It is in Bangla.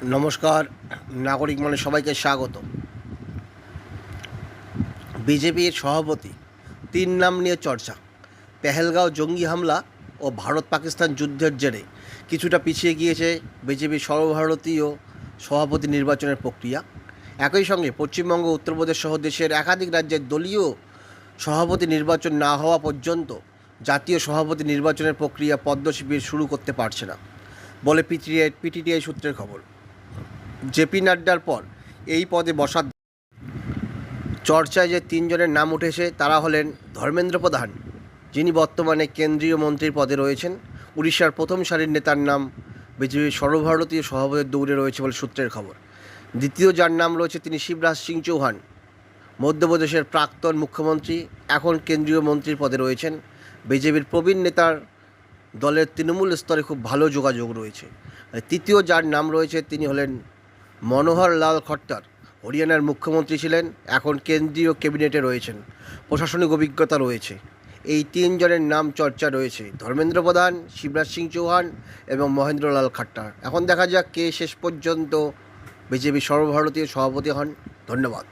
নমস্কার, নাগরিক মনে সবাইকে স্বাগত। বিজেপির সভাপতি তিন নাম নিয়ে চর্চা। পেহেলগাঁও জঙ্গি হামলা ও ভারত পাকিস্তান যুদ্ধের জেরে কিছুটা পিছিয়ে গিয়েছে বিজেপির সর্বভারতীয় সভাপতি নির্বাচনের প্রক্রিয়া। একই সঙ্গে পশ্চিমবঙ্গ, উত্তরপ্রদেশ সহ দেশের একাধিক রাজ্যের দলীয় সভাপতি নির্বাচন না হওয়া পর্যন্ত জাতীয় সভাপতি নির্বাচনের প্রক্রিয়া পদ্ম শিবির শুরু করতে পারছে না বলে পিটিআই সূত্রের খবর। জেপি নাড্ডার পর এই পদে বসার চর্চায় যে তিনজনের নাম উঠেছে তারা হলেন ধর্মেন্দ্র প্রধান, যিনি বর্তমানে কেন্দ্রীয় মন্ত্রীর পদে রয়েছেন। উড়িষ্যার প্রথম সারির নেতার নাম বিজেপির সর্বভারতীয় সভাপতির দৌড়ে রয়েছে বলে সূত্রের খবর। দ্বিতীয় যার নাম রয়েছে তিনি শিবরাজ সিং চৌহান, মধ্যপ্রদেশের প্রাক্তন মুখ্যমন্ত্রী, এখন কেন্দ্রীয় মন্ত্রীর পদে রয়েছেন। বিজেপির প্রবীণ নেতার দলের তৃণমূল স্তরে খুব ভালো যোগাযোগ রয়েছে। তৃতীয় যার নাম রয়েছে তিনি হলেন মনোহর লাল খট্টার, হরিয়ানার মুখ্যমন্ত্রী ছিলেন, এখন কেন্দ্রীয় ক্যাবিনেটে রয়েছেন, প্রশাসনিক অভিজ্ঞতা রয়েছে। এই তিনজনের নাম চর্চা রয়েছে: ধর্মেন্দ্র প্রধান, শিবরাজ সিং চৌহান এবং মহেন্দ্র লাল খট্টার। এখন দেখা যাক কে শেষ পর্যন্ত বিজেপির সর্বভারতীয় সভাপতি হন। ধন্যবাদ।